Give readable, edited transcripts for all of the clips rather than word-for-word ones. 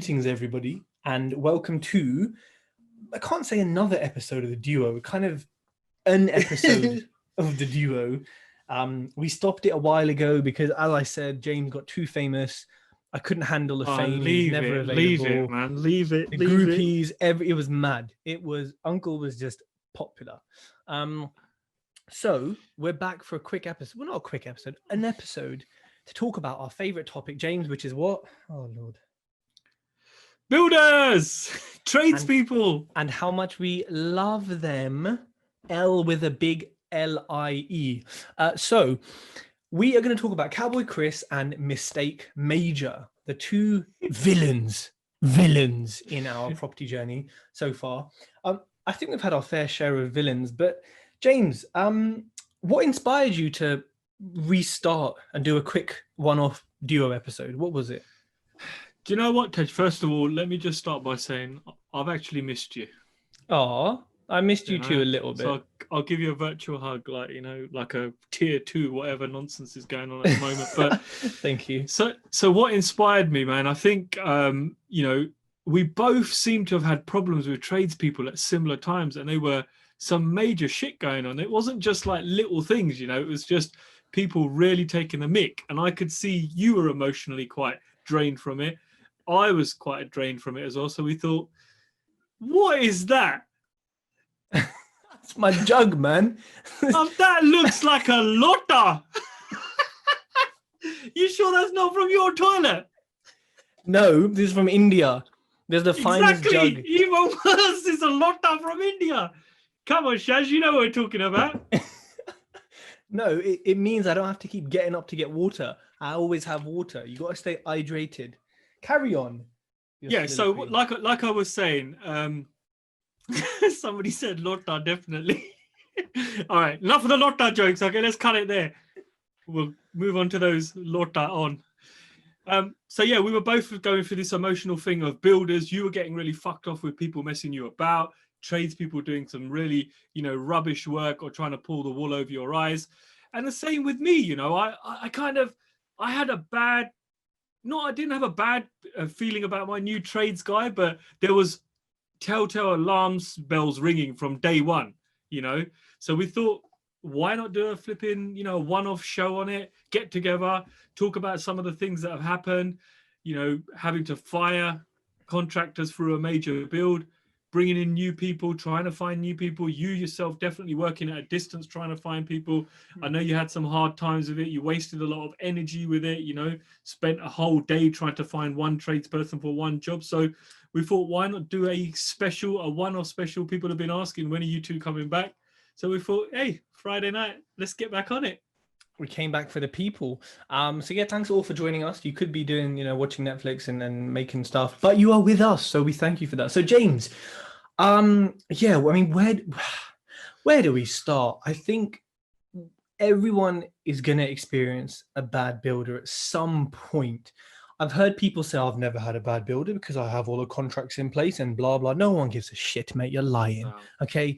Greetings, everybody, and welcome to, I can't say another episode of the duo, kind of an episode of the duo. We stopped it a while ago because, as I said, James got too famous. I couldn't handle the fame. He was never available. Leave it, man. Leave it. The groupies, it was mad. Uncle was just popular. So we're back for a quick episode. Well, not a quick episode, an episode to talk about our favorite topic, James, which is what? Oh, Lord. Builders, tradespeople. And how much we love them. L with a big L-I-E. So we are going to talk about Cowboy Chris and Mistake Major, the two villains in our property journey so far. I think we've had our fair share of villains, but James, what inspired you to restart and do a quick one-off duo episode? What was it? Do you know what, Tej? First of all, let me just start by saying I've actually missed you. Oh, I missed you too a little bit. So I'll give you a virtual hug, like a tier 2, whatever nonsense is going on at the moment. But thank you. So what inspired me, man? I think we both seem to have had problems with tradespeople at similar times, and they were some major shit going on. It wasn't just like little things, it was just people really taking the mick, and I could see you were emotionally quite drained from it. I was quite drained from it as well. So we thought, what is that? That's my jug, man. That looks like a lotta. You sure that's not from your toilet? No, this is from India. There's the finest jug. Even worse, it's a lotta from India. Come on, Shaz, you know what we're talking about. No, it means I don't have to keep getting up to get water. I always have water. You got to stay hydrated. Carry on. Yeah, so like I was saying, somebody said lotta, definitely. All right, enough of the lotta jokes. Okay, let's cut it there. We'll move on to those lotta on. So yeah, we were both going through this emotional thing of builders. You were getting really fucked off with people messing you about, tradespeople doing some really, rubbish work or trying to pull the wool over your eyes. And the same with me, I had a bad, I didn't have a bad feeling about my new trades guy, but there was telltale alarms bells ringing from day one, So we thought, why not do a flipping, one-off show on it, get together, talk about some of the things that have happened, having to fire contractors through a major build, bringing in new people, trying to find new people, you yourself definitely working at a distance, trying to find people. I know you had some hard times with it. You wasted a lot of energy with it, spent a whole day trying to find one tradesperson for one job. So we thought, why not do a one-off special? People have been asking, when are you two coming back? So we thought, hey, Friday night, let's get back on it. We came back for the people. So yeah, thanks all for joining us. You could be doing, watching Netflix and making stuff, but you are with us, so we thank you for that. So James, yeah, I mean, where do we start? I think everyone is going to experience a bad builder at some point. I've heard people say, I've never had a bad builder because I have all the contracts in place and blah, blah. No one gives a shit, mate. You're lying. No. Okay.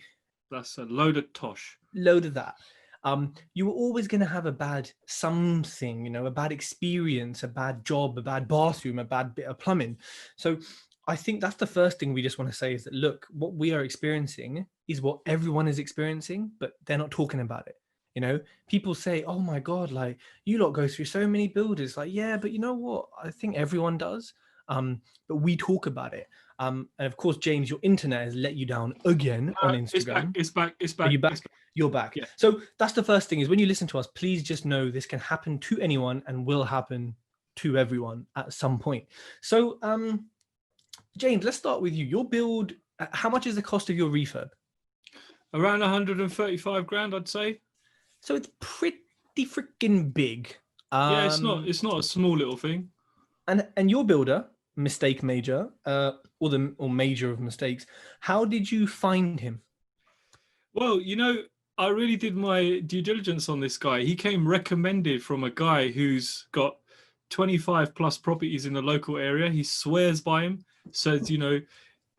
That's a load of tosh. Load of that. You were always going to have a bad something, a bad experience, a bad job, a bad bathroom, a bad bit of plumbing. So I think that's the first thing we just want to say is that, look, what we are experiencing is what everyone is experiencing, but they're not talking about it. People say, oh my God, like you lot go through so many builders. Like, yeah, but you know what? I think everyone does. But we talk about it. And of course, James, your internet has let you down again on Instagram. It's back. Are you back? You're back. Yeah. So that's the first thing is when you listen to us, please just know this can happen to anyone and will happen to everyone at some point. So, James, let's start with you. Your build, how much is the cost of your refurb? Around 135 grand, I'd say. So it's pretty freaking big. Yeah, it's not a small little thing. And your builder, Mistake Major, or Major of Mistakes, how did you find him? Well, I really did my due diligence on this guy. He came recommended from a guy who's got 25 plus properties in the local area. He swears by him, says,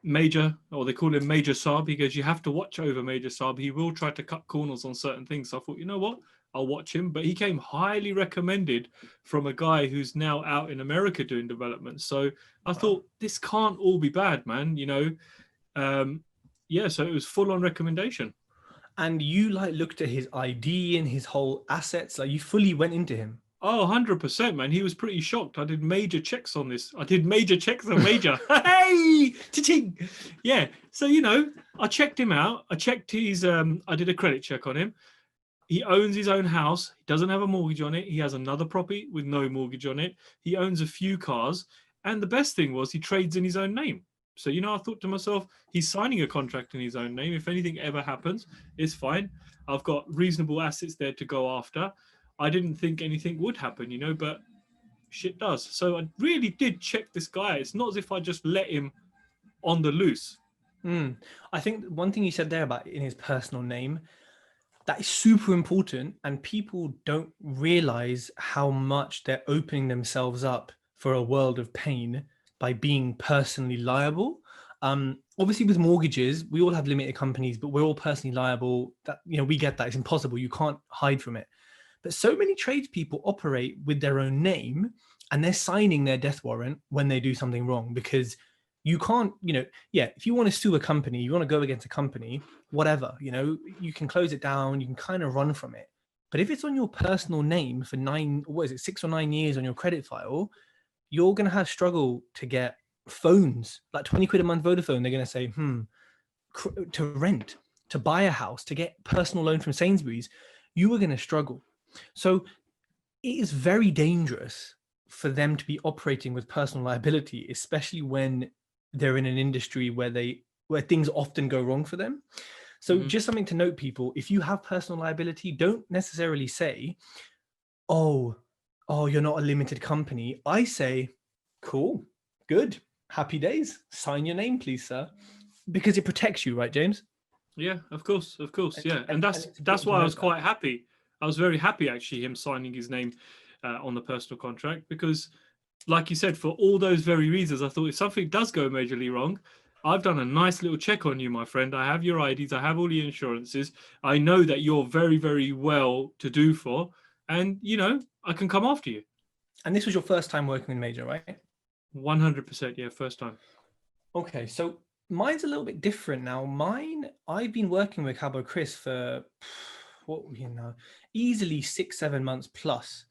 Major, or they call him Major Saab. He goes, you have to watch over Major Saab. He will try to cut corners on certain things. So I thought, you know what? I'll watch him. But he came highly recommended from a guy who's now out in America doing development. So I thought, this can't all be bad, man. You know, yeah, so it was full on recommendation. And you like looked at his ID and his whole assets, like you fully went into him. Oh, 100%, man. He was pretty shocked. I did major checks on this. I did major checks on major. Hey, cha-ching. Yeah. So, you know, I checked him out. I checked his, I did a credit check on him. He owns his own house. He doesn't have a mortgage on it. He has another property with no mortgage on it. He owns a few cars. And the best thing was he trades in his own name. So, you know, I thought to myself, he's signing a contract in his own name. If anything ever happens, it's fine. I've got reasonable assets there to go after. I didn't think anything would happen, you know, but shit does. So I really did check this guy. It's not as if I just let him on the loose. I think one thing you said there about in his personal name, that is super important, and people don't realize how much they're opening themselves up for a world of pain by being personally liable. Obviously with mortgages, we all have limited companies, but we're all personally liable. That, you know, we get that. It's impossible. You can't hide from it. But so many tradespeople operate with their own name, and they're signing their death warrant when they do something wrong, because you can't, you know, yeah, if you want to sue a company, you want to go against a company, whatever, you know, you can close it down, you can kind of run from it. But if it's on your personal name for 6 or 9 years on your credit file, you're going to have struggle to get phones, like 20 quid a month Vodafone. They're going to say, to rent, to buy a house, to get personal loan from Sainsbury's, you are going to struggle. So it is very dangerous for them to be operating with personal liability, especially when they're in an industry where things often go wrong for them. So just something to note, people, if you have personal liability, don't necessarily say, oh, you're not a limited company. I say, cool, good, happy days. Sign your name, please, sir. Because it protects you, right, James? Yeah, of course, yeah. And that's why I was quite happy. I was very happy, actually, him signing his name on the personal contract, because, like you said, for all those very reasons, I thought if something does go majorly wrong, I've done a nice little check on you, my friend. I have your IDs. I have all the insurances. I know that you're very, very well to do for, and, you know, I can come after you. And this was your first time working with Major, right? 100%, yeah, first time. Okay, so mine's a little bit different now. I've been working with Cabo Chris for, easily 6-7 months plus.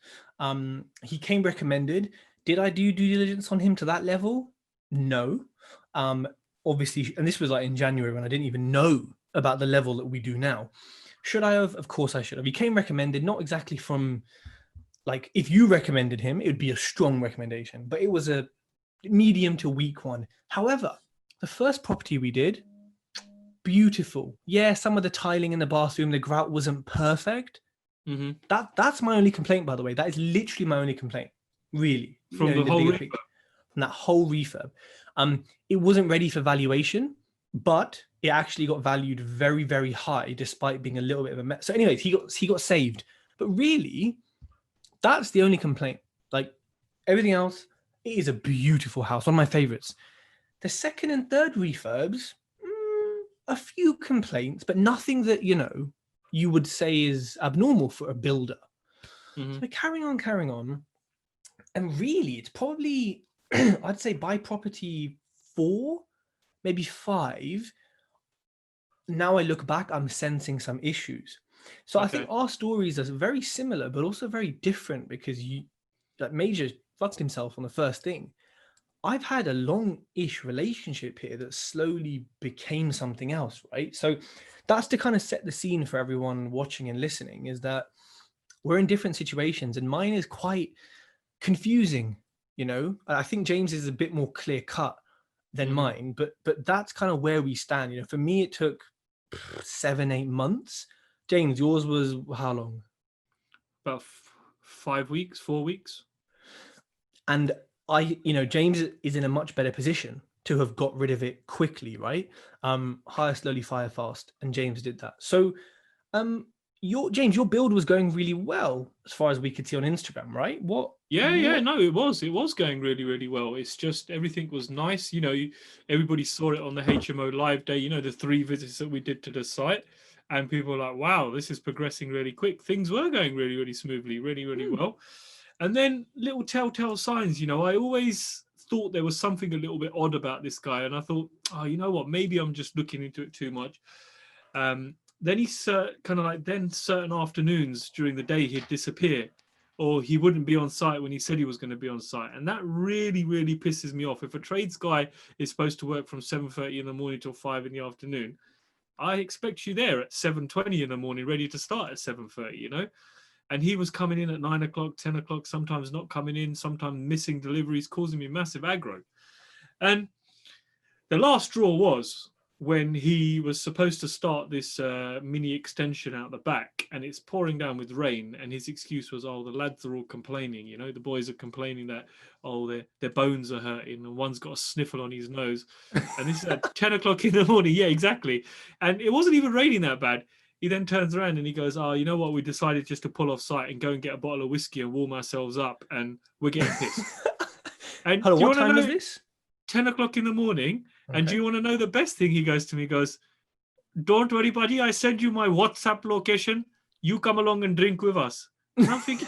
He came recommended. Did I do due diligence on him to that level? No. Obviously, and this was like in January when I didn't even know about the level that we do now. Should I have? Of course I should have. He came recommended, not exactly from, like, if you recommended him, it would be a strong recommendation, but it was a medium to weak one. However, the first property we did, beautiful. Yeah, some of the tiling in the bathroom, the grout wasn't perfect. That's my only complaint, by the way. That is literally my only complaint, really. From the whole refurb. From that whole refurb. It wasn't ready for valuation, but it actually got valued very, very high, despite being a little bit of a mess. So anyways, he got saved. But really, that's the only complaint. Like, everything else, it is a beautiful house, one of my favorites. The second and third refurbs, a few complaints, but nothing that, you know, you would say is abnormal for a builder. So we're carrying on. And really, it's probably, I'd say by property 4, maybe 5, now I look back, I'm sensing some issues. So I think our stories are very similar, but also very different, because Major fucked himself on the first thing. I've had a long-ish relationship here that slowly became something else, right? So that's to kind of set the scene for everyone watching and listening, is that we're in different situations, and mine is quite confusing, you know? I think James is a bit more clear-cut than mine, but that's kind of where we stand. You know, for me, it took 7-8 months. James, yours was how long? About 5 weeks, 4 weeks. And James is in a much better position to have got rid of it quickly, right? Hire slowly, fire fast, and James did that. So, James, your build was going really well as far as we could see on Instagram, right? No, it was going really, really well. It's just everything was nice. You know, everybody saw it on the HMO live day. You know, the 3 visits that we did to the site. And people were like, wow, this is progressing really quick. Things were going really, really smoothly, really, really well. And then little telltale signs, you know, I always thought there was something a little bit odd about this guy. And I thought, oh, you know what, maybe I'm just looking into it too much. Then he kind of like, then certain afternoons during the day, he'd disappear, or he wouldn't be on site when he said he was going to be on site. And that really, really pisses me off. If a trades guy is supposed to work from 7:30 in the morning till 5 in the afternoon, I expect you there at 7:20 in the morning, ready to start at 7:30, you know? And he was coming in at 9 o'clock, 10 o'clock, sometimes not coming in, sometimes missing deliveries, causing me massive aggro. And the last straw was when he was supposed to start this mini extension out the back, and it's pouring down with rain, and his excuse was, oh, the lads are all complaining, you know, the boys are complaining that, oh, their bones are hurting, and one's got a sniffle on his nose. And this is at 10 o'clock in the morning. Yeah, exactly. And it wasn't even raining that bad. He then turns around and he goes, oh, you know what, we decided just to pull off site and go and get a bottle of whiskey and warm ourselves up, and we're getting pissed. And Hello, what time is this? 10 o'clock in the morning. Okay. And do you want to know the best thing? He goes to me, goes, don't worry, buddy, I send you my WhatsApp location. You come along and drink with us. And I'm thinking,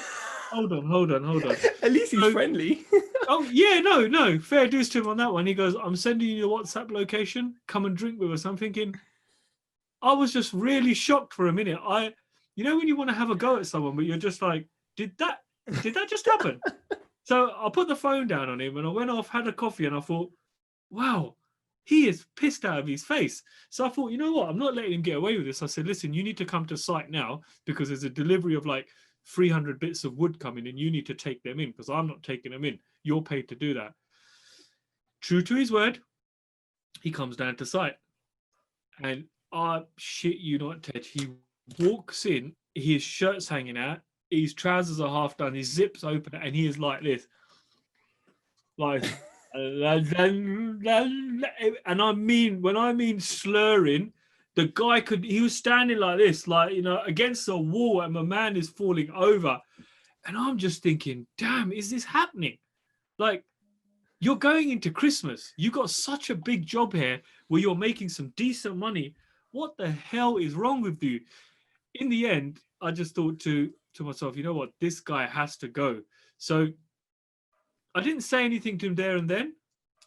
hold on. At least he's friendly. Oh, yeah, no, fair dues to him on that one. He goes, I'm sending you the WhatsApp location. Come and drink with us. I'm thinking, I was just really shocked for a minute. You know, when you want to have a go at someone, but you're just like, did that just happen? So I put the phone down on him and I went off, had a coffee, and I thought, wow, he is pissed out of his face. So I thought, you know what? I'm not letting him get away with this. I said, listen, you need to come to site now because there's a delivery of like 300 bits of wood coming and you need to take them in because I'm not taking them in. You're paid to do that. True to his word, he comes down to site. And I shit you not, Tej, he walks in, his shirt's hanging out, his trousers are half done, his zips open, and he is like this. Like... and I mean, when I mean slurring, the guy he was standing like this, like, you know, against a wall, and my man is falling over. And I'm just thinking, damn, is this happening? Like, you're going into Christmas. You got such a big job here where you're making some decent money. What the hell is wrong with you? In the end, I just thought to myself, you know what, this guy has to go. So I didn't say anything to him there and then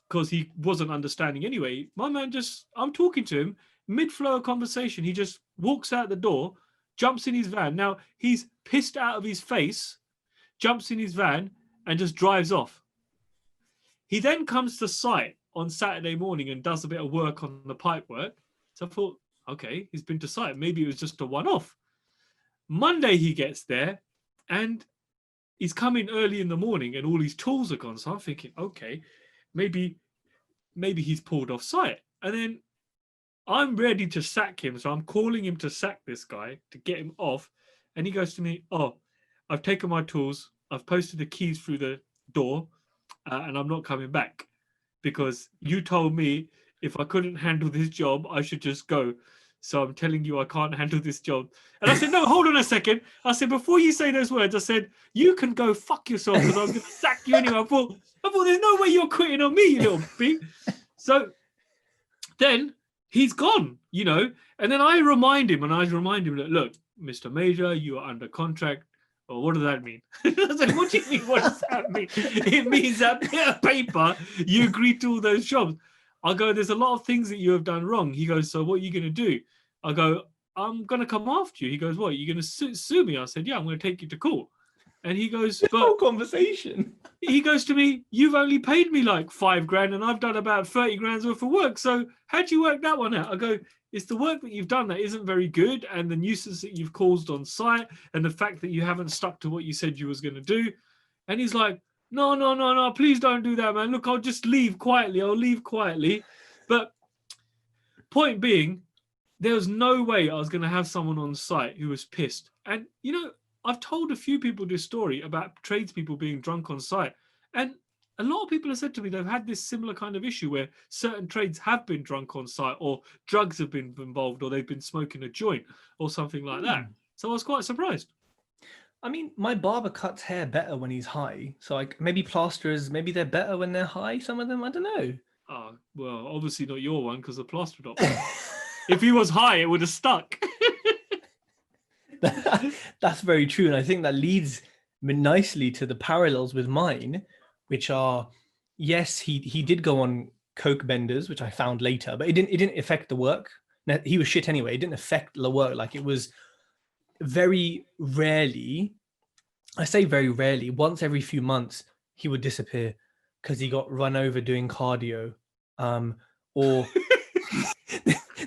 because he wasn't understanding anyway. My man I'm talking to him, mid-flow of conversation. He just walks out the door, jumps in his van. Now, he's pissed out of his face, jumps in his van and just drives off. He then comes to site on Saturday morning and does a bit of work on the pipe work. So I thought, okay, he's been to site. Maybe it was just a one-off. Monday he gets there and he's coming early in the morning and all his tools are gone. So I'm thinking, okay, maybe he's pulled off site. And then I'm ready to sack him. So I'm calling him to sack this guy to get him off. And he goes to me, oh, I've taken my tools. I've posted the keys through the door and I'm not coming back because you told me if I couldn't handle this job, I should just go. So I'm telling you, I can't handle this job. And I said, no, hold on a second. I said, before you say those words, I said, you can go fuck yourself because I'm going to sack you anyway. I thought, there's no way you're quitting on me, you little pig. So then he's gone, you know. And then I remind him that, look, Mr. Major, you are under contract. Well, what does that mean? I said, what do you mean? What does that mean? It means that bit of paper, you agreed to all those jobs. I go, there's a lot of things that you have done wrong. He goes, so what are you going to do? I go, I'm going to come after you. He goes, what, you're going to sue me? I said, yeah, I'm going to take you to court. And he goes, but whole conversation. He goes to me, you've only paid me like $5,000 and I've done about 30 grand's worth of work. So how'd you work that one out? I go, it's the work that you've done that isn't very good and the nuisance that you've caused on site and the fact that you haven't stuck to what you said you was going to do. And he's like, no, please don't do that, man. Look, I'll just leave quietly. I'll leave quietly. But point being, there was no way I was going to have someone on site who was pissed. And, you know, I've told a few people this story about tradespeople being drunk on site. And a lot of people have said to me they've had this similar kind of issue where certain trades have been drunk on site or drugs have been involved or they've been smoking a joint or something like that. So I was quite surprised. I mean, my barber cuts hair better when he's high. So like maybe plasterers, maybe they're better when they're high. Some of them, I don't know. Oh, well, obviously not your one because the plaster dropped. If he was high, it would have stuck. That's very true. And I think that leads nicely to the parallels with mine, which are, yes, he did go on coke benders, which I found later, but it didn't affect the work. Now, he was shit anyway. It didn't affect the work. Like, it was very rarely, I say very rarely, once every few months, he would disappear because he got run over doing cardio. Or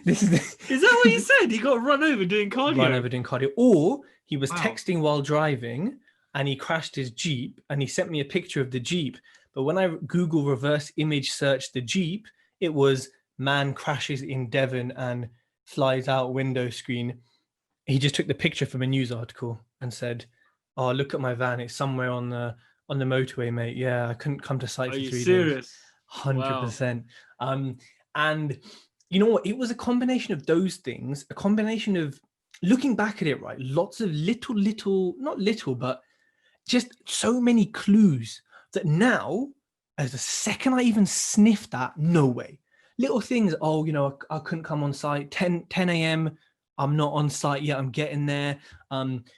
this is Is that what you said? He got run over doing cardio? Run over doing cardio. Or he was Wow. texting while driving and he crashed his Jeep, and he sent me a picture of the Jeep. But when I Google reverse image search the Jeep, it was man crashes in Devon and flies out window screen. He just took the picture from a news article and said, "Oh, look at my van. It's somewhere on the motorway, mate. Yeah, I couldn't come to site Are for you 3 days." serious? 100%. And you know what? It was a combination of those things, a combination of looking back at it, right? Lots of little, not little, but just so many clues that now, as the second I even sniffed that, no way. Little things, oh, you know, I couldn't come on site, 10 a.m., I'm not on site yet, I'm getting there.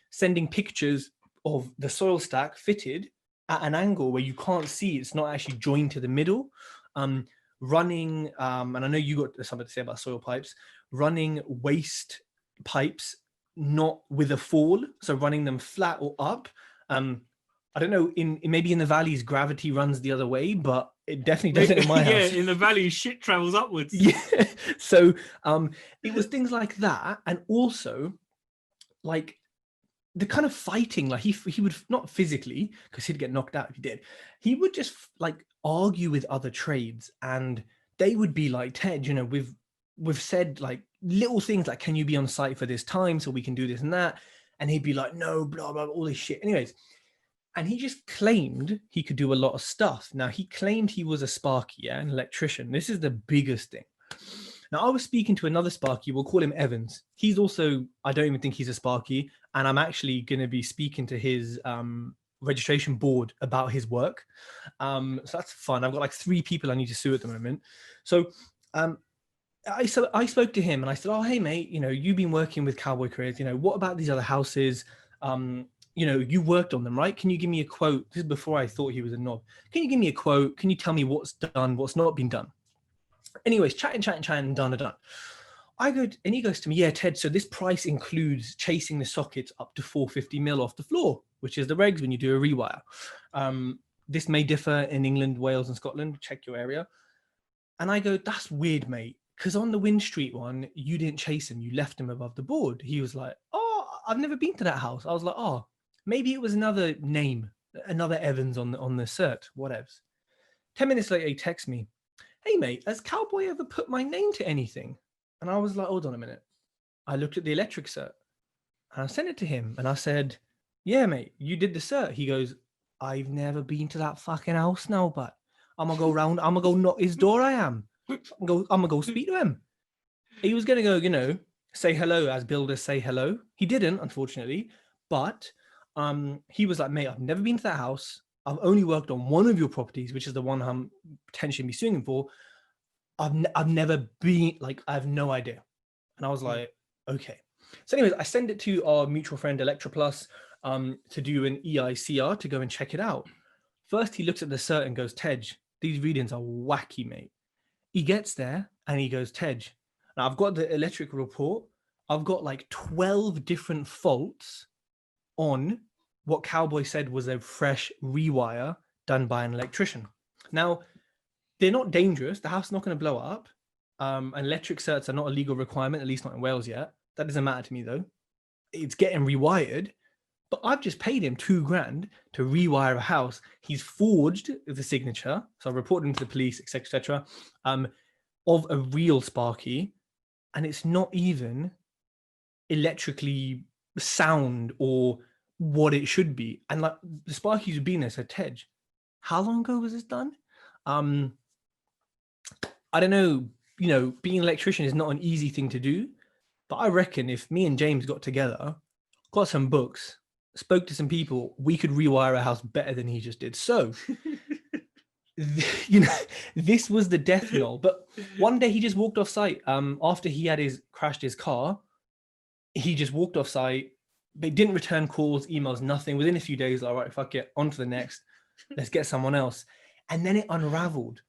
Sending pictures of the soil stack fitted at an angle where you can't see, it's not actually joined to the middle. Running, and I know you got something to say about soil pipes, running waste pipes not with a fall, so running them flat or up. I don't know, in maybe in the valleys gravity runs the other way, but it definitely doesn't in my house. Yeah, in the valley shit travels upwards. Yeah. So it was things like that, and also like the kind of fighting, like he would, not physically because he'd get knocked out if he did, he would just like argue with other trades, and they would be like, "Tej, you know, we've said like little things like, can you be on site for this time so we can do this and that?" And he'd be like, "No, blah blah, all this shit." Anyways, and he just claimed he could do a lot of stuff. Now, he claimed he was a Sparky, yeah, an electrician. This is the biggest thing. Now, I was speaking to another Sparky, we'll call him Evans. He's also, I don't even think he's a Sparky, and I'm actually going to be speaking to his registration board about his work. So that's fun. I've got like 3 people I need to sue at the moment. So I spoke to him and I said, "Oh, hey, mate, you know, you've been working with Cowboy Careers. You know, what about these other houses? You know, you worked on them, right? Can you give me a quote?" This is before I thought he was a knob. "Can you give me a quote? Can you tell me what's done, what's not been done?" Anyways, chatting, done. I go, and he goes to me, "Yeah, Tej, so this price includes chasing the sockets up to 450 mil off the floor, which is the regs when you do a rewire. This may differ in England, Wales, and Scotland. Check your area." And I go, "That's weird, mate, because on the Wind Street one, you didn't chase him, you left him above the board." He was like, "Oh, I've never been to that house." I was like, "Oh, maybe it was another name, another Evans on the cert, whatevs." 10 minutes later, he texts me, "Hey, mate, has Cowboy ever put my name to anything?" And I was like, "Hold on a minute." I looked at the electric cert and I sent it to him and I said, "Yeah, mate, you did the cert." He goes, "I've never been to that fucking house now, but I'm gonna go round, I'm gonna go knock his door. I'm gonna go speak to him." He was gonna go, you know, say hello as builders say hello. He didn't, unfortunately, but he was like, "Mate, I've never been to that house. I've only worked on one of your properties, which is the one I'm potentially be suing him for. I've never been, like, I have no idea." And I was like, okay. So anyways, I send it to our mutual friend 𝗟𝗏 to do an EICR to go and check it out. First, he looks at the cert and goes, "Tej, these readings are wacky, mate." He gets there and he goes, "Tej, now I've got the electrical report. I've got like 12 different faults on what Cowboy said was a fresh rewire done by an electrician. Now, they're not dangerous. The house is not going to blow up. And electric certs are not a legal requirement, at least not in Wales yet. That doesn't matter to me though. It's getting rewired. But I've just paid him $2,000 to rewire a house. He's forged the signature, so I reported him to the police, etc., of a real Sparky, and it's not even electrically sound or what it should be. And like the Sparky who's been there said, "Tej, how long ago was this done?" I don't know. You know, being an electrician is not an easy thing to do, but I reckon if me and James got together, got some books, spoke to some people, we could rewire a house better than he just did. So, you know, this was the death knell. But one day he just walked off site. After he had crashed his car, he just walked off site, They didn't return calls, emails, nothing. Within a few days, like, all right, fuck it, on to the next. Let's get someone else. And then it unraveled.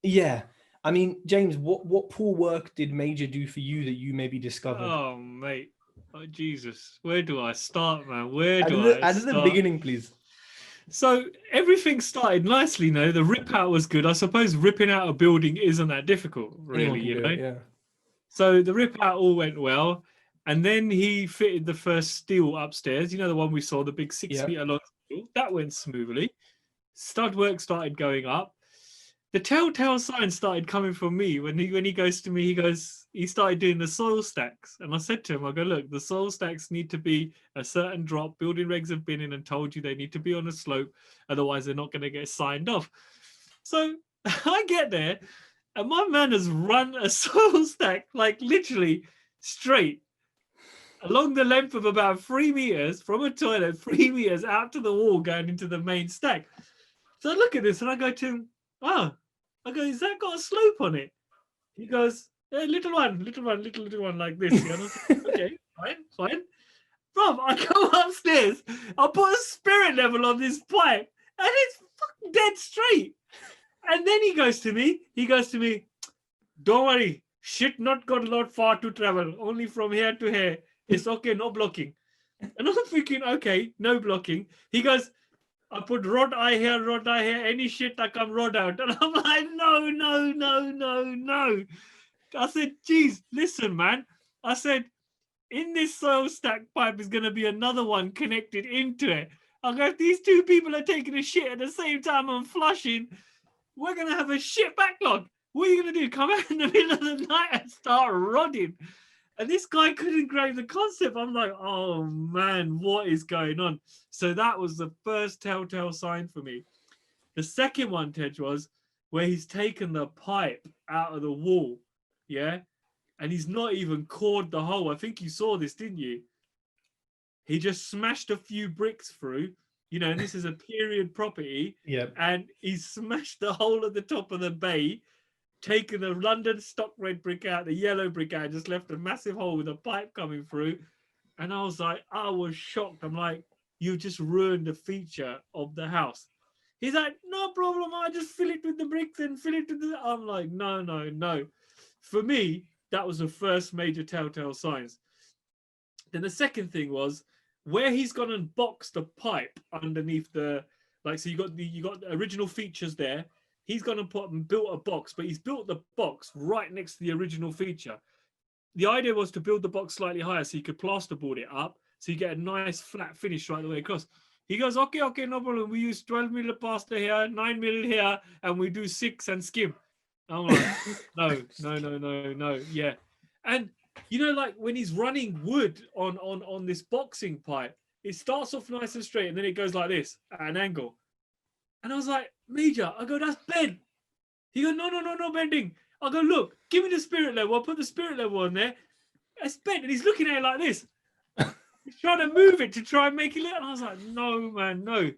Yeah. I mean, James, what poor work did Major do for you that you maybe discovered? Oh, mate. Oh, Jesus. Where do I start, man? Where Out do of I the start? beginning, please. So everything started nicely, no? The rip out was good. I suppose ripping out a building isn't that difficult, Anyone really, can you do know? it, yeah. So the rip out all went well. And then he fitted the first steel upstairs, you know, the one we saw, the big 6 Yeah. meter long steel. That went smoothly. Stud work started going up. The telltale signs started coming from me when he goes to me, he started doing the soil stacks. And I said to him, I go, look, the soil stacks need to be a certain drop. Building regs have been in and told you they need to be on a slope. Otherwise, they're not going to get signed off. So I get there and my man has run a soil stack, like literally straight along the length of about 3 meters from a toilet, 3 meters out to the wall going into the main stack. So I look at this and I go to him, oh, I go, has that got a slope on it? He goes, yeah, little one, little one like this. You know? Okay, fine. Bruv, I go upstairs, I put a spirit level on this pipe and it's fucking dead straight. And then he goes to me, don't worry, shit not got a lot far to travel, only from here to here. It's okay, no blocking. And I'm thinking, okay, no blocking. He goes, I put rod eye here, any shit that come rod out. And I'm like, no. I said, geez, listen, man. I said, in this soil stack pipe is going to be another one connected into it. I go, if these two people are taking a shit at the same time I'm flushing, we're going to have a shit backlog. What are you going to do? Come out in the middle of the night and start rodding? And this guy couldn't grab the concept. I'm like, oh man, what is going on? So that was the first telltale sign for me. The second one, Tej, was where he's taken the pipe out of the wall, yeah? And he's not even cored the hole. I think you saw this, didn't you? He just smashed a few bricks through, you know, and this is a period property. Yeah. And he smashed the hole at the top of the bay, taken the London stock red brick out, the yellow brick out, just left a massive hole with a pipe coming through. And I was shocked. I'm like, you just ruined the feature of the house. He's like, no problem. I just fill it with the bricks and fill it with the... I'm like, no. For me, that was the first major telltale signs. Then the second thing was where he's gone and boxed the pipe underneath the... Like, so you got the original features there. He's gone and built a box, but he's built the box right next to the original feature. The idea was to build the box slightly higher so you could plasterboard it up, so you get a nice flat finish right the way across. He goes, okay, no problem. We use 12 mil plaster here, 9 mil here, and we do 6 and skim. I'm like, no, yeah. And you know, like when he's running wood on this boxing pipe, it starts off nice and straight, and then it goes like this at an angle. And I was like, Major, I go, that's bent. He goes, no bending. I go, look, give me the spirit level. I'll put the spirit level on there. It's bent. And he's looking at it like this. He's trying to move it to try and make it look. And I was like, no, man, no.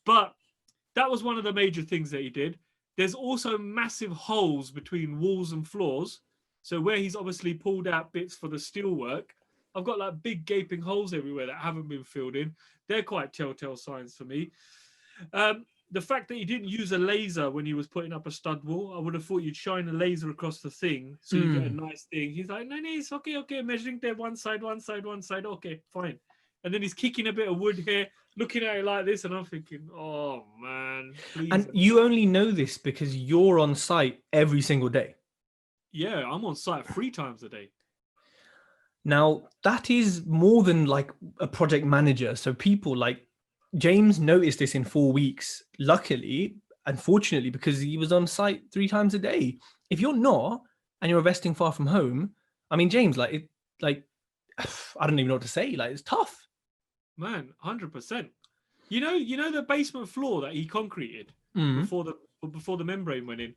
But that was one of the major things that he did. There's also massive holes between walls and floors. So where he's obviously pulled out bits for the steel work, I've got like big gaping holes everywhere that haven't been filled in. They're quite telltale signs for me. The fact that he didn't use a laser when he was putting up a stud wall, I would have thought you'd shine a laser across the thing so you get a nice thing. He's like, no, it's okay, measuring there, one side, okay, fine. And then he's kicking a bit of wood here, looking at it like this, and I'm thinking, oh man, please. And you only know this because you're on site every single day. Yeah, I'm on site 3 times a day. Now, that is more than like a project manager. So people like James noticed this in 4 weeks, luckily, unfortunately, because he was on site 3 times a day. If you're not, and you're investing far from home, I mean, James, I don't even know what to say. Like, it's tough. Man, 100%. You know the basement floor that he concreted before the membrane went in.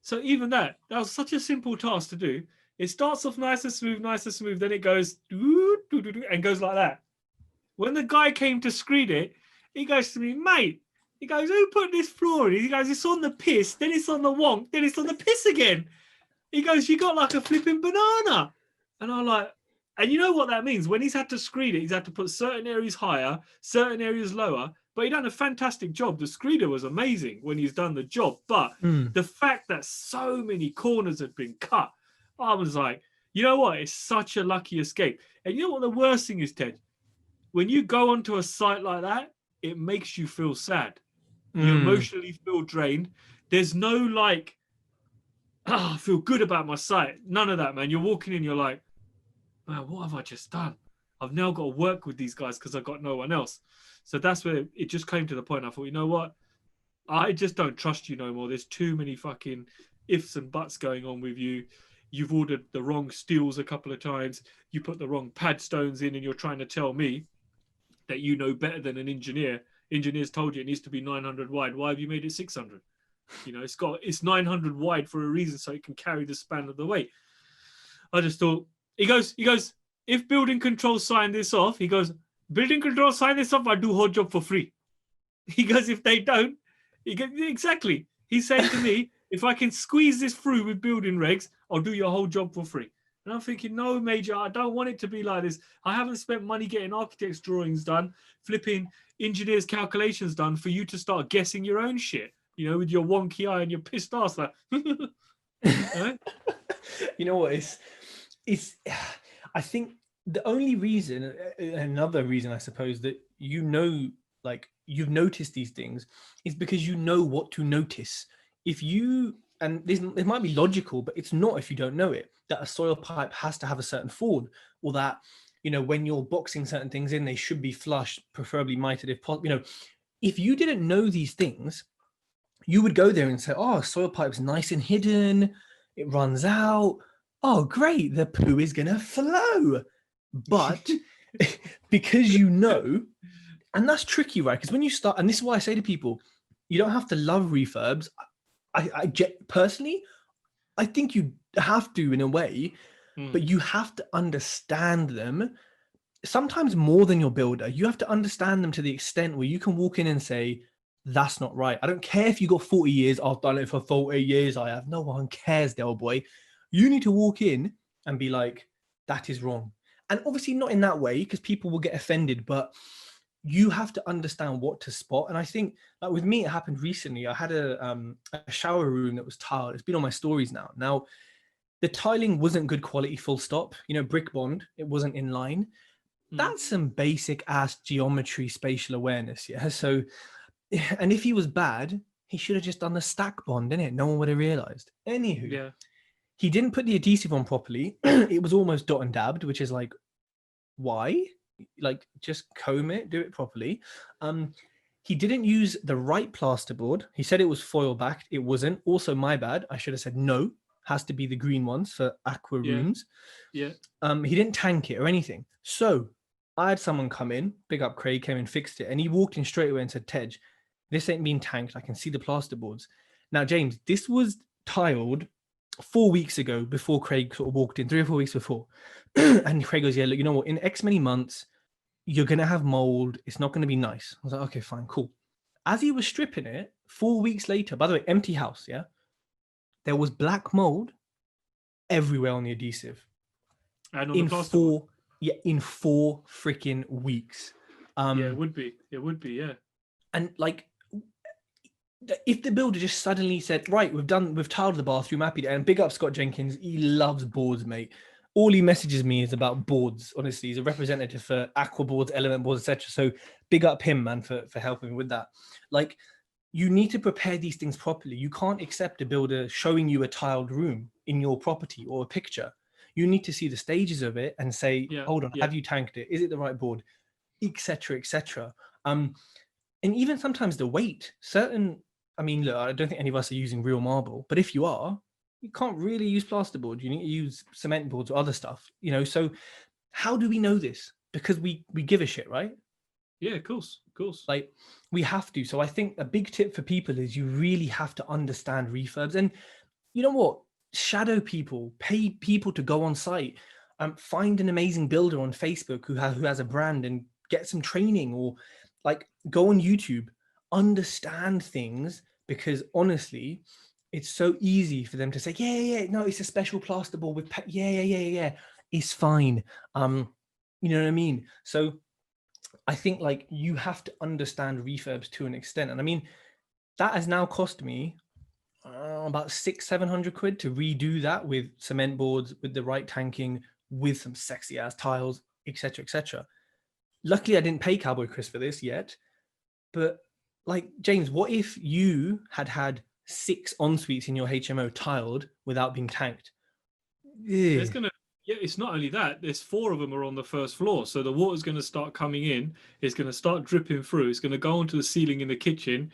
So even that was such a simple task to do. It starts off nice and smooth, then it goes and goes like that. When the guy came to screed it, he goes to me, mate, he goes, who put this floor in? He goes, it's on the piss, then it's on the wonk, then it's on the piss again. He goes, you got like a flipping banana. And I'm like, And you know what that means? When he's had to screed it, he's had to put certain areas higher, certain areas lower. But he done a fantastic job. The screeder was amazing when he's done the job. But the fact that so many corners had been cut, I was like, you know what? It's such a lucky escape. And you know what the worst thing is, Ted? When you go onto a site like that, it makes you feel sad. You emotionally feel drained. There's no like, I feel good about my site. None of that, man. You're walking in, you're like, man, what have I just done? I've now got to work with these guys because I've got no one else. So that's where it just came to the point. I thought, you know what? I just don't trust you no more. There's too many fucking ifs and buts going on with you. You've ordered the wrong steels a couple of times. You put the wrong pad stones in and you're trying to tell me that you know better than an engineer. Engineers told you it needs to be 900 wide. Why have you made it 600? You know, it's 900 wide for a reason so it can carry the span of the weight. I just thought, he goes, if building control sign this off, he goes, building control sign this off, I do whole job for free. He goes, if they don't, he goes, exactly. He said to me, if I can squeeze this through with building regs, I'll do your whole job for free. And I'm thinking, no, Major, I don't want it to be like this. I haven't spent money getting architects' drawings done, flipping engineers' calculations done for you to start guessing your own shit, you know, with your wonky eye and your pissed ass. Like, You know what? It's. I think the only reason, another reason, I suppose, that like you've noticed these things is because you know what to notice. If you, and this, it might be logical, but it's not if you don't know it, that a soil pipe has to have a certain form, or that, you know, when you're boxing certain things in, they should be flush, preferably mitered if possible. You know, if you didn't know these things, you would go there and say, oh, soil pipe's nice and hidden, it runs out. Oh, great, the poo is going to flow. But because you know, and that's tricky, right? Because when you start, and this is why I say to people, you don't have to love refurbs. Personally, I think you have to in a way, but you have to understand them. Sometimes more than your builder, you have to understand them to the extent where you can walk in and say, that's not right. I don't care if you got 40 years, I've done it for 40 years, I have. No one cares, Del Boy. You need to walk in and be like, that is wrong. And obviously not in that way, because people will get offended, but you have to understand what to spot. And I think like with me, it happened recently. I had a shower room that was tiled. It's been on my stories now. Now, the tiling wasn't good quality, full stop. You know, brick bond, it wasn't in line. That's some basic ass geometry, spatial awareness. Yeah. So, and if he was bad, he should have just done the stack bond, innit? No one would have realized. Anywho, yeah. He didn't put the adhesive on properly. It was almost dot and dabbed, which is like, why? Like, just comb it, do it properly. He didn't use the right plasterboard. He said it was foil backed. It wasn't. Also, my bad. I should have said no. Has to be the green ones for aqua rooms. Yeah. He didn't tank it or anything. So I had someone come in, big up Craig, came and fixed it. And he walked in straight away and said, Tej, this ain't been tanked. I can see the plasterboards. Now, James, this was tiled 4 weeks ago before Craig sort of walked in, 3 or 4 weeks before. And Craig goes, yeah, look, you know what? In X many months, you're going to have mold. It's not going to be nice. I was like, okay, fine, cool. As he was stripping it, 4 weeks later, by the way, empty house, yeah? There was black mold everywhere on the adhesive. And on in the plasterboard. in 4 freaking weeks. Yeah, it would be. It would be, yeah. And like, if the builder just suddenly said, right, we've tiled the bathroom, happy to, and big up Scott Jenkins, he loves boards, mate. All he messages me is about boards. Honestly, he's a representative for aqua boards, element boards, etc. So big up him, man, for helping with that. Like, you need to prepare these things properly. You can't accept a builder showing you a tiled room in your property or a picture. You need to see the stages of it and say, hold on, have you tanked it? Is it the right board? Etc. etc. And even sometimes the weight, I mean, look, I don't think any of us are using real marble, but if you are, you can't really use plasterboard. You need to use cement boards or other stuff, you know? So how do we know this? Because we give a shit, right? Yeah, of course. Like, we have to. So I think a big tip for people is you really have to understand refurbs. And you know what? Shadow people, pay people to go on site, find an amazing builder on Facebook who has a brand and get some training, or like go on YouTube, understand things, because honestly, it's so easy for them to say, yeah, no, it's a special plasterboard with, yeah. is fine. You know what I mean? So I think like you have to understand refurbs to an extent. And I mean, that has now cost me about 600-700 quid to redo that with cement boards, with the right tanking, with some sexy ass tiles, etc., etc. Luckily, I didn't pay Cowboy Chris for this yet. But like, James, what if you had 6 en-suites in your HMO tiled without being tanked? There's gonna it's not only that, there's 4 of them are on the first floor, so the water's going to start coming in, it's going to start dripping through, it's going to go onto the ceiling in the kitchen,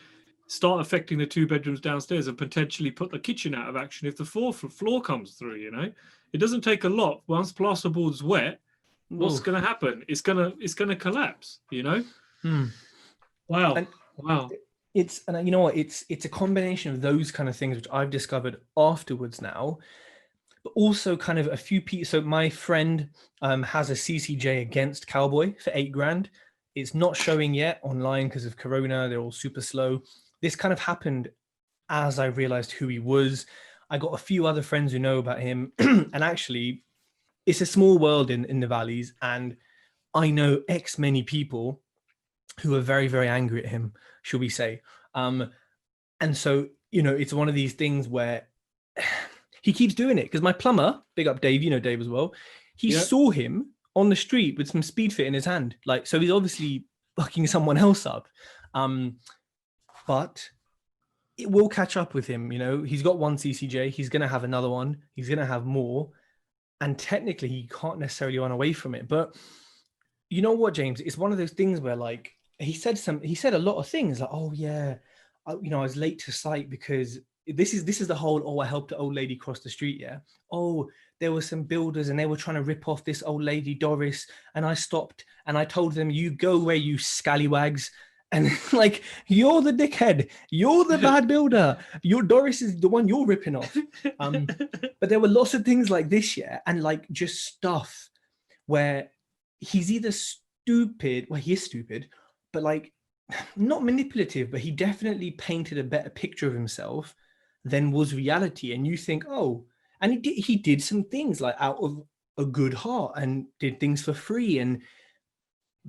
start affecting the 2 bedrooms downstairs, and potentially put the kitchen out of action if the floor comes through. You know, it doesn't take a lot. Once plasterboard's wet, what's going to happen? It's gonna collapse. You know. Wow. Wow. And you know what? It's a combination of those kind of things which I've discovered afterwards now, but also kind of a few people. So my friend has a CCJ against Cowboy for 8 grand. It's not showing yet online because of Corona. They're all super slow. This kind of happened as I realized who he was. I got a few other friends who know about him, and actually, it's a small world in the valleys, and I know X many people who are very, very angry at him, shall we say. And so, you know, it's one of these things where he keeps doing it because my plumber, big up Dave, you know Dave as well, he saw him on the street with some speed fit in his hand. Like, so he's obviously fucking someone else up. But it will catch up with him. You know, he's got 1 CCJ, he's going to have another one, he's going to have more. And technically he can't necessarily run away from it. But you know what, James, it's one of those things where like, he said a lot of things like, oh yeah, I was late to site because this is the whole, oh, I helped an old lady cross the street. Yeah. Oh, there were some builders and they were trying to rip off this old lady, Doris. And I stopped and I told them, you go away, you scallywags. And like, you're the dickhead. You're the bad builder. Your Doris is the one you're ripping off. But there were lots of things like this, yeah. And like just stuff where he's either stupid, well, he is stupid, but like not manipulative, but he definitely painted a better picture of himself than was reality. And you think, oh, and he did some things like out of a good heart and did things for free.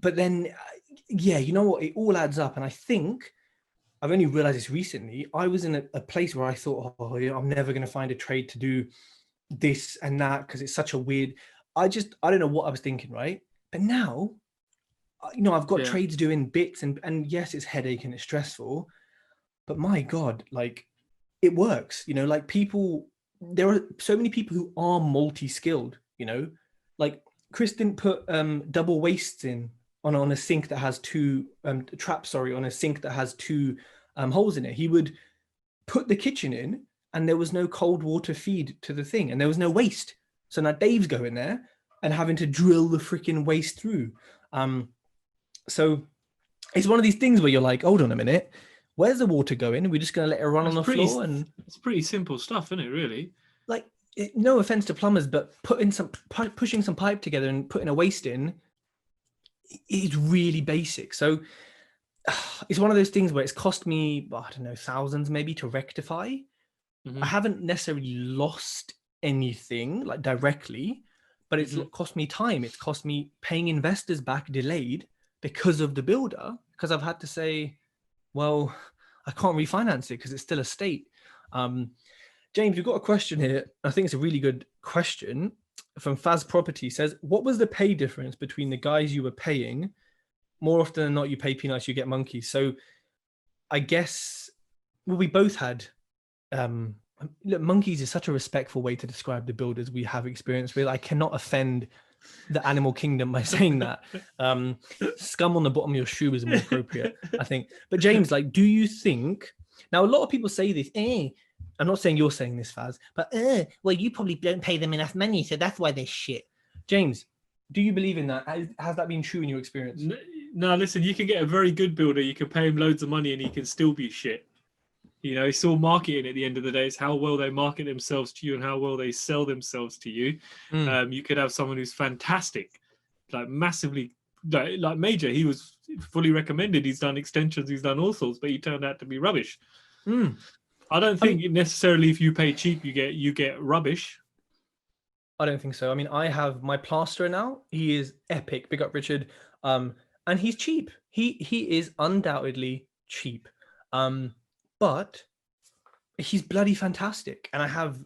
But then, yeah, you know what? It all adds up. And I think I've only realized this recently. I was in a place where I thought, oh, yeah, I'm never going to find a trade to do this and that because it's such a weird, I don't know what I was thinking, right? But now, you know, I've got trades doing bits and yes, it's headache and it's stressful, but my God, like it works, you know, like there are so many people who are multi-skilled, you know, like Chris didn't put double wastes in on a sink that has 2 traps, on a sink that has 2 holes in it. He would put the kitchen in and there was no cold water feed to the thing and there was no waste. So now Dave's going there and having to drill the freaking waste through. So it's one of these things where you're like, hold on a minute, where's the water going? We're just going to let it run on the floor. And it's pretty simple stuff, isn't it, really? Like, no offense to plumbers, but pushing some pipe together and putting a waste in is really basic. So it's one of those things where it's cost me, I don't know, thousands maybe to rectify. Mm-hmm. I haven't necessarily lost anything like directly, but it's cost me time. It's cost me paying investors back delayed because of the builder, because I've had to say, well, I can't refinance it because it's still a state. James, we've got a question here. I think it's a really good question from Faz Property. Says, what was the pay difference between the guys you were paying? More often than not, you pay peanuts, you get monkeys. So I guess, well, we both had, look, monkeys is such a respectful way to describe the builders we have experience with. I cannot offend the animal kingdom by saying that. Scum on the bottom of your shoe is more appropriate, I think. But James, like, do you think, now a lot of people say this, I'm not saying you're saying this, Faz, but well, you probably don't pay them enough money, so that's why they're shit. James, do you believe in that? Has that been true in your experience? No, listen, you can get a very good builder, you can pay him loads of money and he can still be shit. You know, it's all marketing at the end of the day. It's how well they market themselves to you and how well they sell themselves to you. You could have someone who's fantastic, like massively, like Major. He was fully recommended. He's done extensions, he's done all sorts, but he turned out to be rubbish. I don't think necessarily if you pay cheap, you get rubbish. I don't think so. I mean, I have my plasterer now. He is epic. Big up Richard. And he's cheap. He is undoubtedly cheap. But he's bloody fantastic. And I have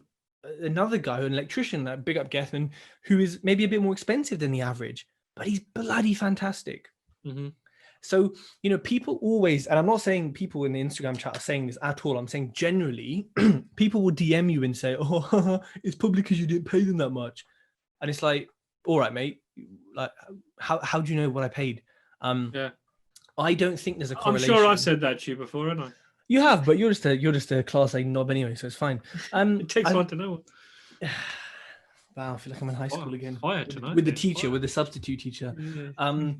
another guy, an electrician, that big up Gethin, who is maybe a bit more expensive than the average, but he's bloody fantastic. Mm-hmm. So, people always, and I'm not saying people in the Instagram chat are saying this at all. I'm saying generally, people will DM you and say, oh, it's probably because you didn't pay them that much. And it's like, all right, mate, like, how do you know what I paid? Yeah. I don't think there's a correlation. I'm sure I've said that to you before, haven't I? You have, but you're just a class A knob anyway, so it's fine. It takes one to know. Wow, I feel like I'm in high school again. Fire tonight, with the teacher, with the substitute teacher. Yeah.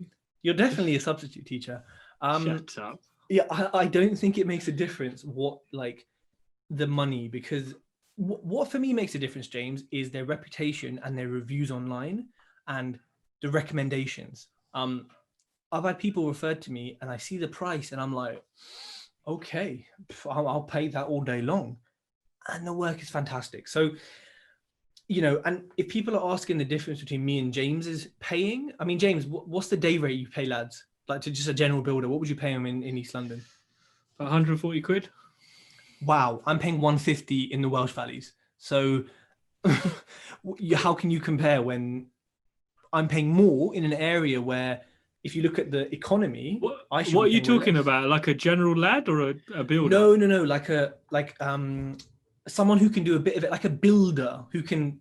You're definitely a substitute teacher. Shut up. Yeah, I don't think it makes a difference what, like, the money, because what for me makes a difference, James, is their reputation and their reviews online and the recommendations. I've had people referred to me and I see the price and I'm like, okay, I'll pay that all day long. And the work is fantastic. So, and if people are asking the difference between me and James's paying, I mean, James, what's the day rate you pay lads? Like, to just a general builder, what would you pay them in East London? 140 quid. Wow, I'm paying 150 in the Welsh Valleys. So how can you compare when I'm paying more in an area where, if you look at the economy, what are you talking about? Like a general lad or a builder? No. Like someone who can do a bit of it, like a builder who can.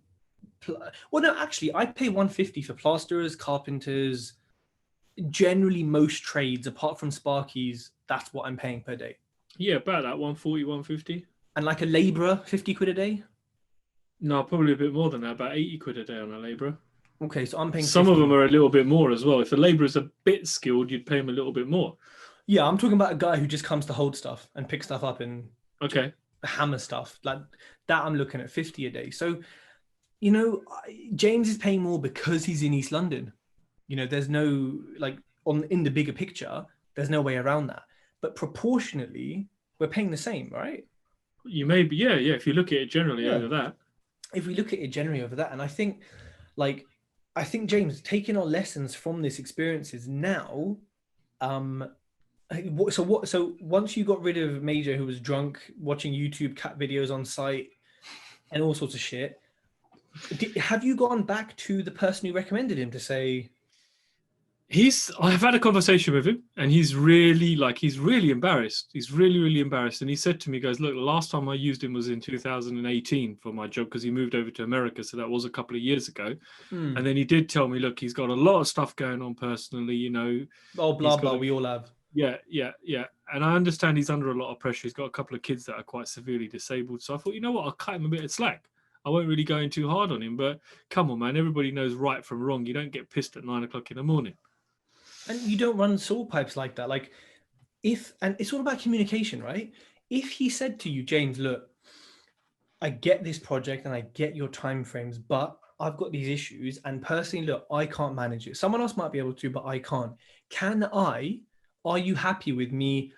Well, no, actually, I pay 150 for plasterers, carpenters, generally most trades, apart from sparkies. That's what I'm paying per day. Yeah, about that 140, 150. And like a labourer, 50 quid a day. No, probably a bit more than that. About 80 quid a day on a labourer. Okay, so I'm paying. Some 50. Of them are a little bit more as well. If the labourer's a bit skilled, you'd pay him a little bit more. Yeah, I'm talking about a guy who just comes to hold stuff and pick stuff up and hammer stuff like that. I'm looking at 50 a day. So, James is paying more because he's in East London. There's no, like, in the bigger picture, there's no way around that. But proportionately, we're paying the same, right? You may be, yeah. If you look at it generally over that. If we look at it generally over that, and I think, James, taking our lessons from this experiences now, so once you got rid of Major, who was drunk, watching YouTube cat videos on site and all sorts of shit, have you gone back to the person who recommended him to say... I've had a conversation with him and he's really embarrassed. He's really embarrassed. And he said to me, he goes, look, the last time I used him was in 2018 for my job, because he moved over to America. So that was a couple of years ago. And then he did tell me, look, he's got a lot of stuff going on personally, Oh, blah, blah, we all have. Yeah. And I understand he's under a lot of pressure. He's got a couple of kids that are quite severely disabled. So I thought, you know what, I'll cut him a bit of slack. I won't really go in too hard on him, but come on, man, everybody knows right from wrong. You don't get pissed at 9 o'clock in the morning. And you don't run saw pipes like that. And it's all about communication, right? If he said to you, James, look, I get this project and I get your timeframes, but I've got these issues, and personally, look, I can't manage it. Someone else might be able to, but I can't. Are you happy with me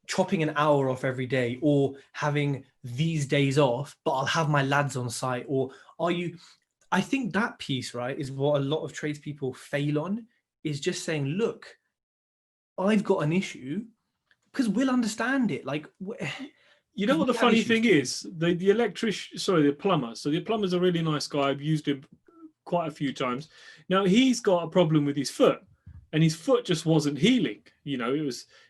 chopping an hour off every day, or having these days off, but I'll have my lads on site? Or I think that piece, right, is what a lot of tradespeople fail on, is just saying, look, I've got an issue, because we'll understand it. Like, you know what the funny thing is? The plumber. So the plumber's a really nice guy. I've used him quite a few times. Now he's got a problem with his foot, and his foot just wasn't healing.